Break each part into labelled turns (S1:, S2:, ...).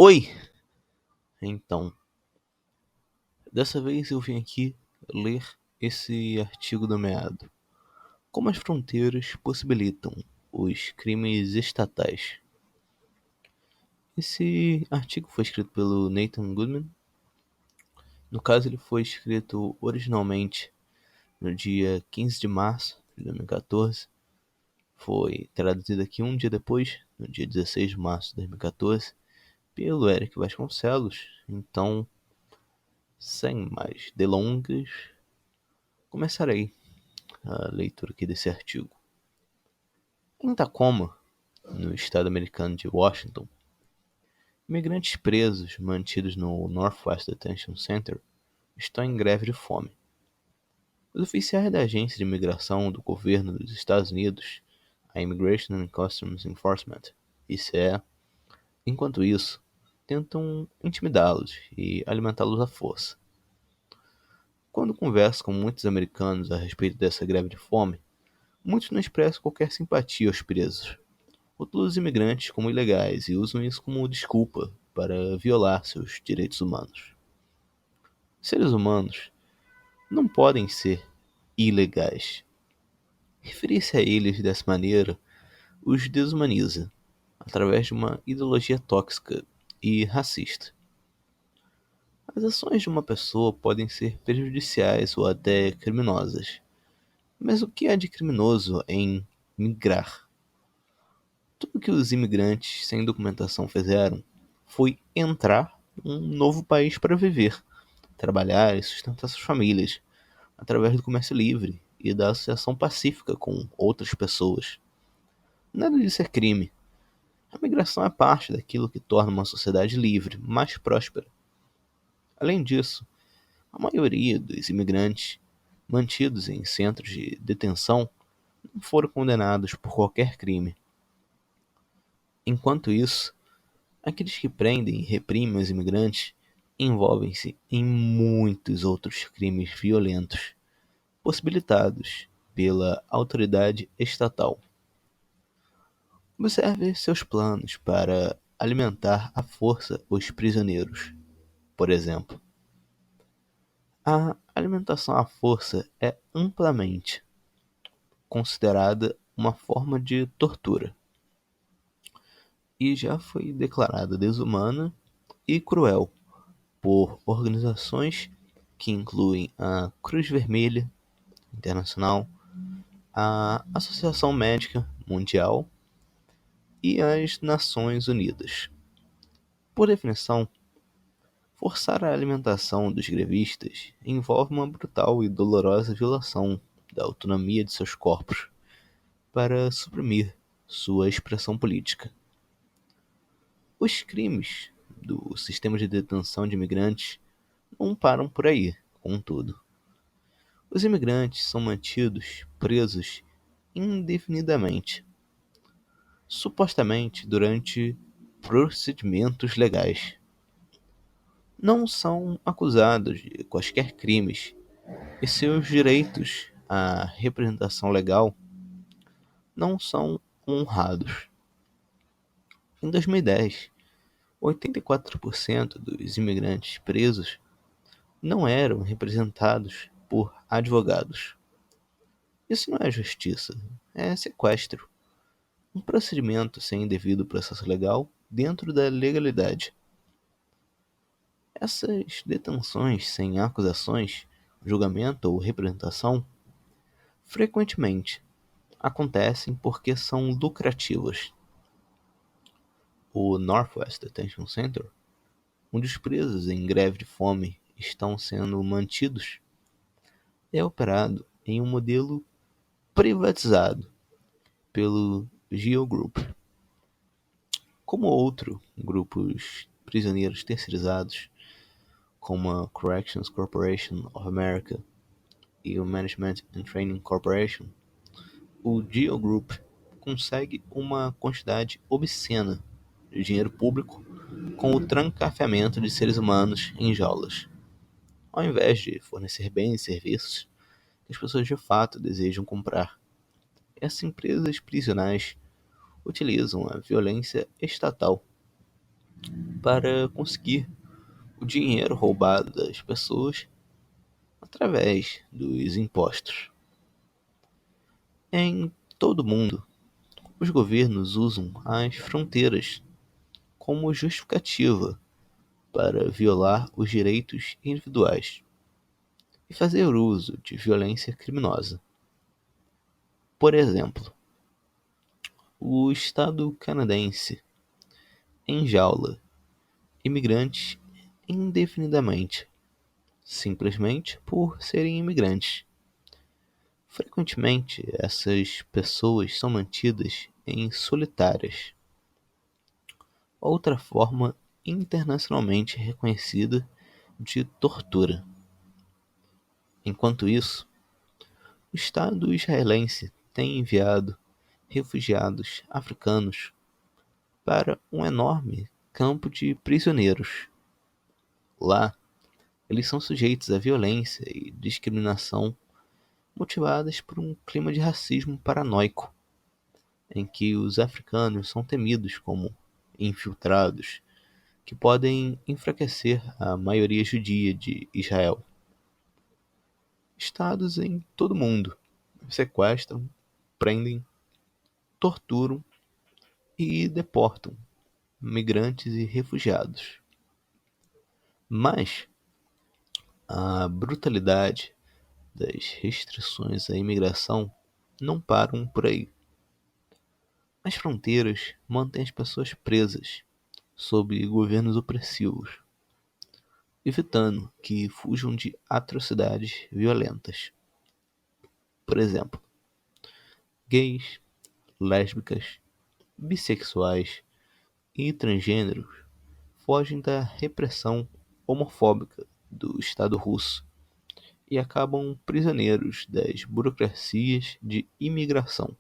S1: Oi! Então, dessa vez eu vim aqui ler esse artigo nomeado Como as fronteiras possibilitam os crimes estatais. Esse artigo foi escrito pelo Nathan Goodman. No caso, ele foi escrito originalmente no dia 15 de março de 2014. Foi traduzido aqui um dia depois, no dia 16 de março de 2014, pelo Eric Vasconcelos. Então, sem mais delongas, começarei a leitura aqui desse artigo. Em Tacoma, no estado americano de Washington, imigrantes presos mantidos no Northwest Detention Center estão em greve de fome. Os oficiais da Agência de Imigração do Governo dos Estados Unidos, a Immigration and Customs Enforcement, ICE, enquanto isso, tentam intimidá-los e alimentá-los à força. Quando converso com muitos americanos a respeito dessa greve de fome, muitos não expressam qualquer simpatia aos presos. Rotulam os imigrantes como ilegais e usam isso como desculpa para violar seus direitos humanos. Seres humanos não podem ser ilegais. Referir-se a eles dessa maneira os desumaniza, através de uma ideologia tóxica e racista. As ações de uma pessoa podem ser prejudiciais ou até criminosas. Mas o que há de criminoso em migrar? Tudo que os imigrantes sem documentação fizeram foi entrar em um novo país para viver, trabalhar e sustentar suas famílias, através do comércio livre e da associação pacífica com outras pessoas. Nada disso é crime. A migração é parte daquilo que torna uma sociedade livre, mais próspera. Além disso, a maioria dos imigrantes mantidos em centros de detenção não foram condenados por qualquer crime. Enquanto isso, aqueles que prendem e reprimem os imigrantes envolvem-se em muitos outros crimes violentos, possibilitados pela autoridade estatal. Observe seus planos para alimentar à força os prisioneiros. Por exemplo, a alimentação à força é amplamente considerada uma forma de tortura e já foi declarada desumana e cruel por organizações que incluem a Cruz Vermelha Internacional, a Associação Médica Mundial e as Nações Unidas. Por definição, forçar a alimentação dos grevistas envolve uma brutal e dolorosa violação da autonomia de seus corpos para suprimir sua expressão política. Os crimes do sistema de detenção de imigrantes não param por aí, contudo. Os imigrantes são mantidos presos indefinidamente, supostamente durante procedimentos legais. Não são acusados de quaisquer crimes e seus direitos à representação legal não são honrados. Em 2010, 84% dos imigrantes presos não eram representados por advogados. Isso não é justiça, é sequestro. Um procedimento sem devido processo legal dentro da legalidade. Essas detenções sem acusações, julgamento ou representação frequentemente acontecem porque são lucrativas. O Northwest Detention Center, onde os presos em greve de fome estão sendo mantidos, é operado em um modelo privatizado pelo Geo Group. Como grupos prisioneiros terceirizados, como a Corrections Corporation of America e o Management and Training Corporation, o Geo Group consegue uma quantidade obscena de dinheiro público com o trancafiamento de seres humanos em jaulas, ao invés de fornecer bens e serviços que as pessoas de fato desejam comprar. Essas empresas prisionais utilizam a violência estatal para conseguir o dinheiro roubado das pessoas através dos impostos. Em todo o mundo, os governos usam as fronteiras como justificativa para violar os direitos individuais e fazer uso de violência criminosa. Por exemplo, o Estado canadense enjaula imigrantes indefinidamente, simplesmente por serem imigrantes. Frequentemente, essas pessoas são mantidas em solitárias. Outra forma internacionalmente reconhecida de tortura. Enquanto isso, o Estado israelense tem enviado refugiados africanos para um enorme campo de prisioneiros. Lá, eles são sujeitos à violência e discriminação motivadas por um clima de racismo paranoico, em que os africanos são temidos como infiltrados que podem enfraquecer a maioria judia de Israel. Estados em todo o mundo sequestram, prendem, torturam e deportam migrantes e refugiados. Mas a brutalidade das restrições à imigração não param por aí. As fronteiras mantêm as pessoas presas sob governos opressivos, evitando que fujam de atrocidades violentas. Por exemplo, gays, lésbicas, bissexuais e transgêneros fogem da repressão homofóbica do Estado russo e acabam prisioneiros das burocracias de imigração.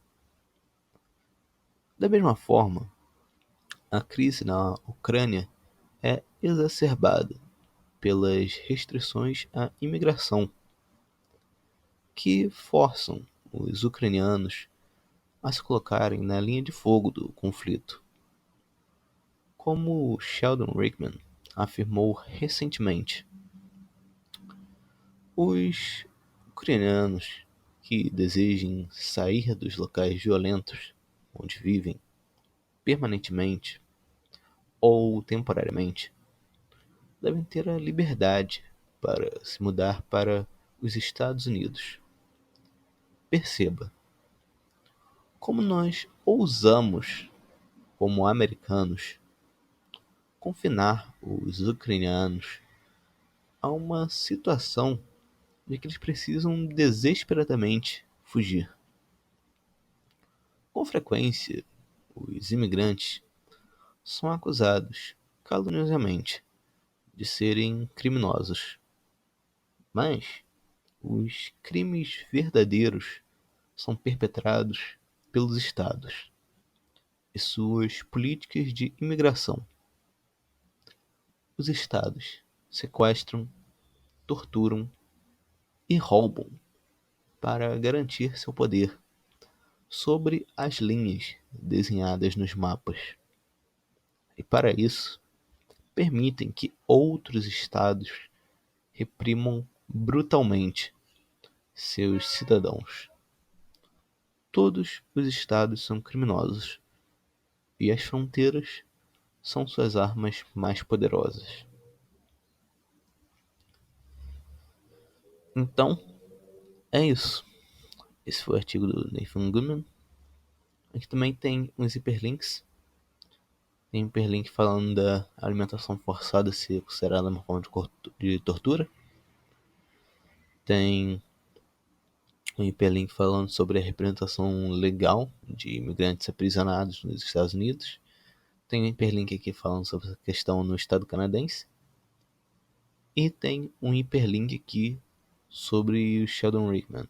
S1: Da mesma forma, a crise na Ucrânia é exacerbada pelas restrições à imigração, que forçam os ucranianos a se colocarem na linha de fogo do conflito. Como Sheldon Rickman afirmou recentemente, os ucranianos que desejem sair dos locais violentos onde vivem permanentemente ou temporariamente devem ter a liberdade para se mudar para os Estados Unidos. Perceba, como nós ousamos, como americanos, confinar os ucranianos a uma situação de que eles precisam desesperadamente fugir. Com frequência, os imigrantes são acusados caluniosamente de serem criminosos, mas os crimes verdadeiros são perpetrados pelos estados e suas políticas de imigração. Os estados sequestram, torturam e roubam para garantir seu poder sobre as linhas desenhadas nos mapas. E para isso, permitem que outros estados reprimam brutalmente seus cidadãos. Todos os estados são criminosos e as fronteiras são suas armas mais poderosas. Então, é isso. Esse foi o artigo do Nathan Goodman. Aqui também tem uns hiperlinks. Tem um hiperlink falando da alimentação forçada ser considerada uma forma de tortura. Tem um hiperlink falando sobre a representação legal de imigrantes aprisionados nos Estados Unidos. Tem um hiperlink aqui falando sobre essa questão no estado canadense. E tem um hiperlink aqui sobre o Sheldon Rickman.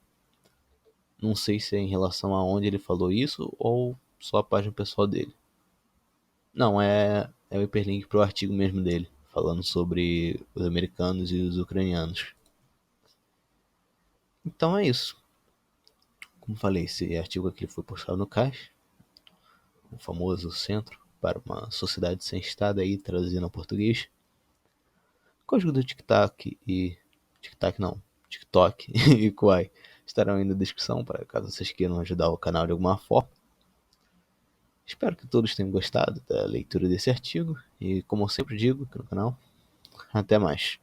S1: Não sei se é em relação a onde ele falou isso ou só a página pessoal dele. Não, é o hiperlink pro artigo mesmo dele, falando sobre os americanos e os ucranianos. Então é isso. Como falei, esse artigo aqui foi postado no CAIS, o famoso centro para uma sociedade sem Estado aí, traduzindo ao português. O código do TikTok e... TikTok não, TikTok e Kwai estarão aí na descrição, para caso vocês queiram ajudar o canal de alguma forma. Espero que todos tenham gostado da leitura desse artigo e, como eu sempre digo aqui no canal, até mais.